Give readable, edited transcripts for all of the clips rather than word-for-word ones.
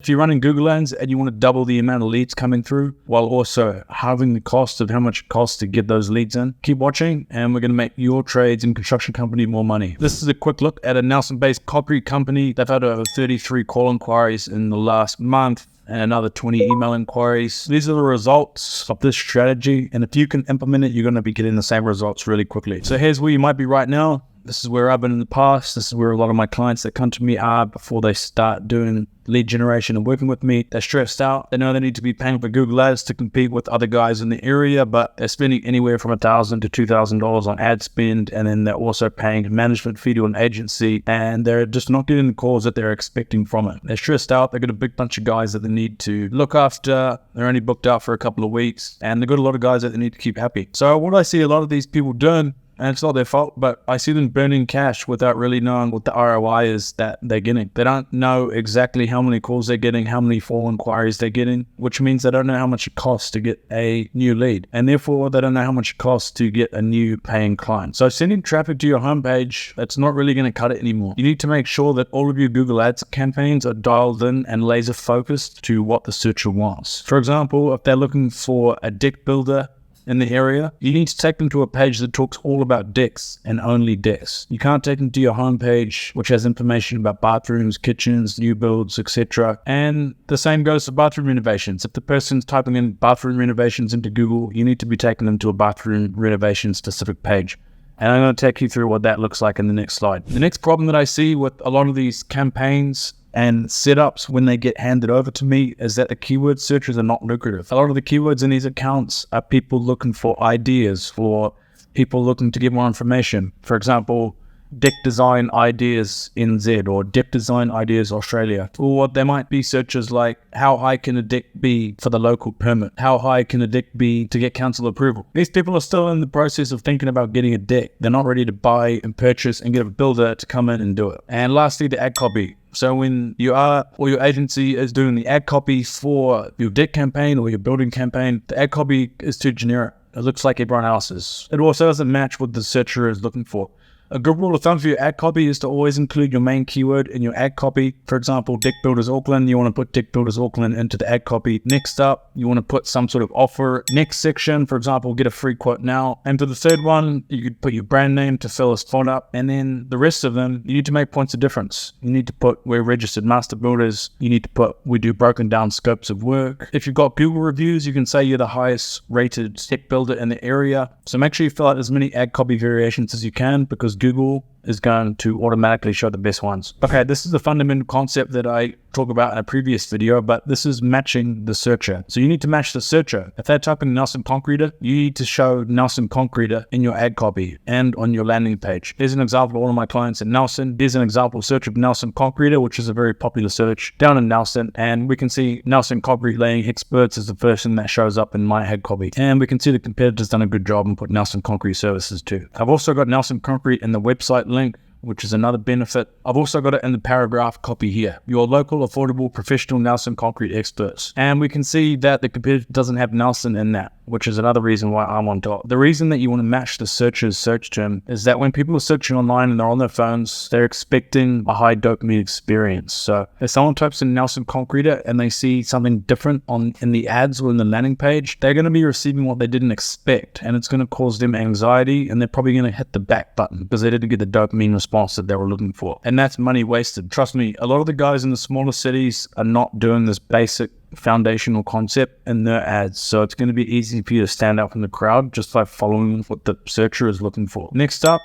If you're running Google Ads and you want to double the amount of leads coming through while also halving the cost of how much it costs to get those leads in, keep watching and we're going to make your trades and construction company more money. This is a quick look at a Nelson-based concrete company. They've had over 33 call inquiries in the last month and another 20 email inquiries. These are the results of this strategy. And if you can implement it, you're going to be getting the same results really quickly. So here's where you might be right now. This is where I've been in the past. This is where a lot of my clients that come to me are before they start doing lead generation and working with me. They're stressed out. They know they need to be paying for Google Ads to compete with other guys in the area, but they're spending anywhere from $1,000 to $2,000 on ad spend. And then they're also paying a management fee to an agency, and they're just not getting the calls that they're expecting from it. They're stressed out. They've got a big bunch of guys that they need to look after. They're only booked out for a couple of weeks, and they've got a lot of guys that they need to keep happy. So what I see a lot of these people doing, and it's not their fault, but I see them burning cash without really knowing what the ROI is that they're getting. They don't know exactly how many calls they're getting, how many full inquiries they're getting, which means they don't know how much it costs to get a new lead. And therefore, they don't know how much it costs to get a new paying client. So sending traffic to your homepage, that's not really going to cut it anymore. You need to make sure that all of your Google Ads campaigns are dialed in and laser focused to what the searcher wants. For example, if they're looking for a deck builder in the area, you need to take them to a page that talks all about decks and only decks. You can't take them to your homepage, which has information about bathrooms, kitchens, new builds, etc. And the same goes for bathroom renovations. If the person's typing in bathroom renovations into Google, you need to be taking them to a bathroom renovation specific page. And I'm going to take you through what that looks like in the next slide. The next problem that I see with a lot of these campaigns and setups when they get handed over to me is that the keyword searches are not lucrative. A lot of the keywords in these accounts are people looking for ideas, for people looking to get more information. For example, deck design ideas NZ or deck design ideas Australia. Or there might be searches like, how high can a deck be for the local permit? How high can a deck be to get council approval? These people are still in the process of thinking about getting a deck. They're not ready to buy and purchase and get a builder to come in and do it. And lastly, the ad copy. So when you are, or your agency is doing the ad copy for your deck campaign or your building campaign, the ad copy is too generic. It looks like everyone else's. It also doesn't match what the searcher is looking for. A good rule of thumb for your ad copy is to always include your main keyword in your ad copy. For example, Deck Builders Auckland, you want to put Deck Builders Auckland into the ad copy. Next up, you want to put some sort of offer. Next section, for example, get a free quote now. And for the third one, you could put your brand name to fill a spot up. And then the rest of them, you need to make points of difference. You need to put, we're registered master builders. You need to put, we do broken down scopes of work. If you've got Google reviews, you can say you're the highest rated deck builder in the area. So make sure you fill out as many ad copy variations as you can, because Google is going to automatically show the best ones. Okay, this is the fundamental concept that I talk about in a previous video, but this is matching the searcher. So you need to match the searcher. If they're typing Nelson Concreter, you need to show Nelson Concreter in your ad copy and on your landing page. Here's an example of one of my clients in Nelson. Here's an example search of Nelson Concreter, which is a very popular search down in Nelson. And we can see Nelson Concrete Laying Experts is the first thing that shows up in my ad copy. And we can see the competitors done a good job and put Nelson Concrete Services too. I've also got Nelson Concrete in the website link, which is another benefit. I've also got it in the paragraph copy here. Your local, affordable, professional Nelson Concrete experts. And we can see that the competitor doesn't have Nelson in that, which is another reason why I'm on top. The reason that you want to match the searcher's search term is that when people are searching online and they're on their phones, they're expecting a high dopamine experience. So if someone types in Nelson Concreter and they see something different in the ads or in the landing page, they're going to be receiving what they didn't expect, and it's going to cause them anxiety, and they're probably going to hit the back button because they didn't get the dopamine response that they were looking for. And that's money wasted. Trust me, a lot of the guys in the smaller cities are not doing this basic foundational concept in their ads. So it's going to be easy for you to stand out from the crowd just by following what the searcher is looking for. Next up,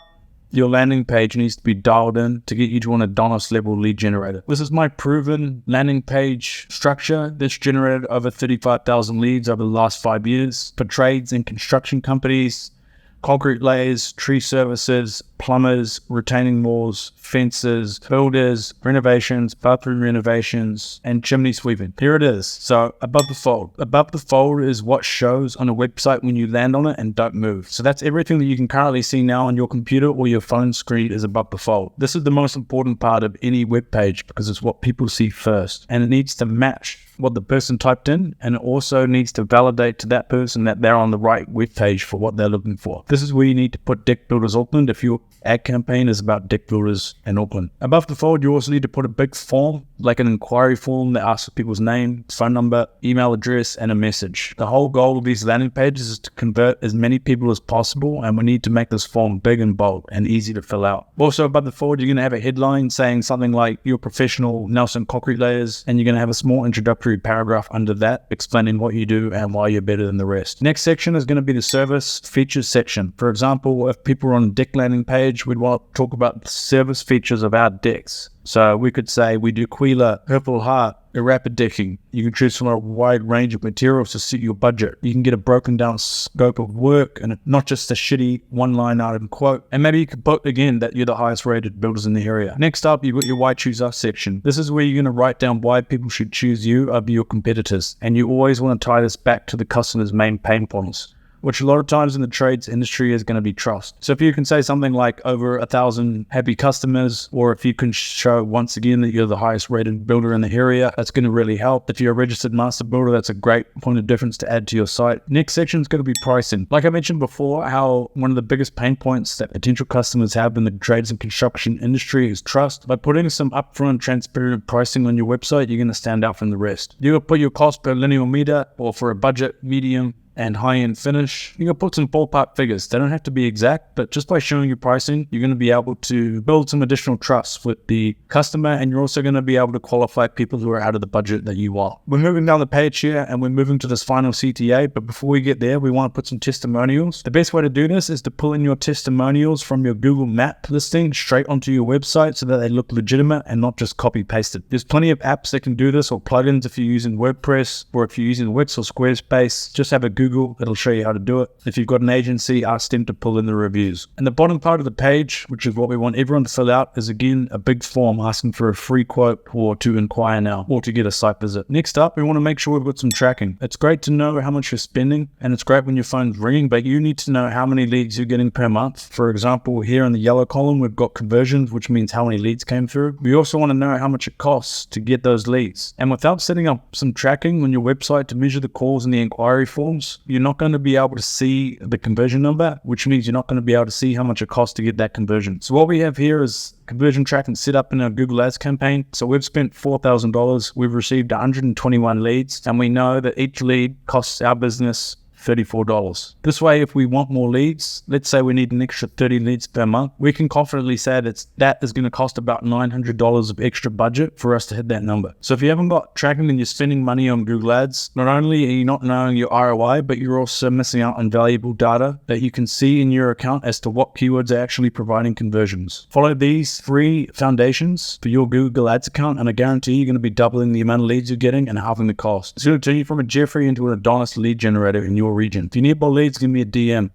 your landing page needs to be dialed in to get you to an Adonis level lead generator. This is my proven landing page structure that's generated over 35,000 leads over the last 5 years for trades and construction companies, concrete layers, tree services, plumbers, retaining walls, fences, builders, renovations, bathroom renovations, and chimney sweeping. Here it is. So above the fold. Above the fold is what shows on a website when you land on it and don't move. So that's everything that you can currently see now on your computer or your phone screen is above the fold. This is the most important part of any web page because it's what people see first, and it needs to match what the person typed in, and it also needs to validate to that person that they're on the right web page for what they're looking for. This is where you need to put Deck Builders Auckland if you're ad campaign is about deck builders in Auckland. Above the fold, you also need to put a big form, like an inquiry form that asks for people's name, phone number, email address, and a message. The whole goal of these landing pages is to convert as many people as possible, and we need to make this form big and bold and easy to fill out. Also above the fold, you're going to have a headline saying something like "You're professional Nelson concrete layers," and you're going to have a small introductory paragraph under that explaining what you do and why you're better than the rest. Next section is going to be the service features section. For example, if people are on a deck landing page, we'd want to talk about the service features of our decks. So we could say we do Quila, Purple Heart, rapid decking. You can choose from a wide range of materials to suit your budget. You can get a broken down scope of work and not just a shitty one-line item quote. And maybe you could put again that you're the highest rated builders in the area. Next up, you've got your why choose us section. This is where you're going to write down why people should choose you over your competitors. And you always want to tie this back to the customer's main pain points, which a lot of times in the trades industry is going to be trust. So if you can say something like over 1,000 happy customers, or if you can show once again that you're the highest rated builder in the area, that's going to really help. If you're a registered master builder, that's a great point of difference to add to your site. Next section is going to be pricing. Like I mentioned before, how one of the biggest pain points that potential customers have in the trades and construction industry is trust. By putting some upfront transparent pricing on your website, you're going to stand out from the rest. You'll put your cost per linear meter, or for a budget, medium, and high-end finish. You can put some ballpark figures. They don't have to be exact, but just by showing your pricing, you're going to be able to build some additional trust with the customer, and you're also going to be able to qualify people who are out of the budget that you want. We're moving down the page here, and we're moving to this final CTA, but before we get there, we want to put some testimonials. The best way to do this is to pull in your testimonials from your Google Map listing straight onto your website so that they look legitimate and not just copy-pasted. There's plenty of apps that can do this, or plugins if you're using WordPress, or if you're using Wix or Squarespace. Just have a Google, it'll show you how to do it. If you've got an agency, ask them to pull in the reviews. And the bottom part of the page, which is what we want everyone to fill out, is again a big form asking for a free quote or to inquire now or to get a site visit. Next up, we want to make sure we've got some tracking. It's great to know how much you're spending, and it's great when your phone's ringing, but you need to know how many leads you're getting per month. For example, here in the yellow column, we've got conversions, which means how many leads came through. We also want to know how much it costs to get those leads. And without setting up some tracking on your website to measure the calls and the inquiry forms, you're not going to be able to see the conversion number, which means you're not going to be able to see how much it costs to get that conversion. So what we have here is conversion tracking set up in our Google Ads campaign. So we've spent $4,000. We've received 121 leads, and we know that each lead costs our business $34. This way, if we want more leads, let's say we need an extra 30 leads per month, we can confidently say that is going to cost about $900 of extra budget for us to hit that number. So if you haven't got tracking and you're spending money on Google Ads, not only are you not knowing your ROI, but you're also missing out on valuable data that you can see in your account as to what keywords are actually providing conversions. Follow these 3 foundations for your Google Ads account, and I guarantee you're going to be doubling the amount of leads you're getting and halving the cost. It's going to turn you from a Jeffrey into an Adonis lead generator in your region. If you need more leads, give me a DM.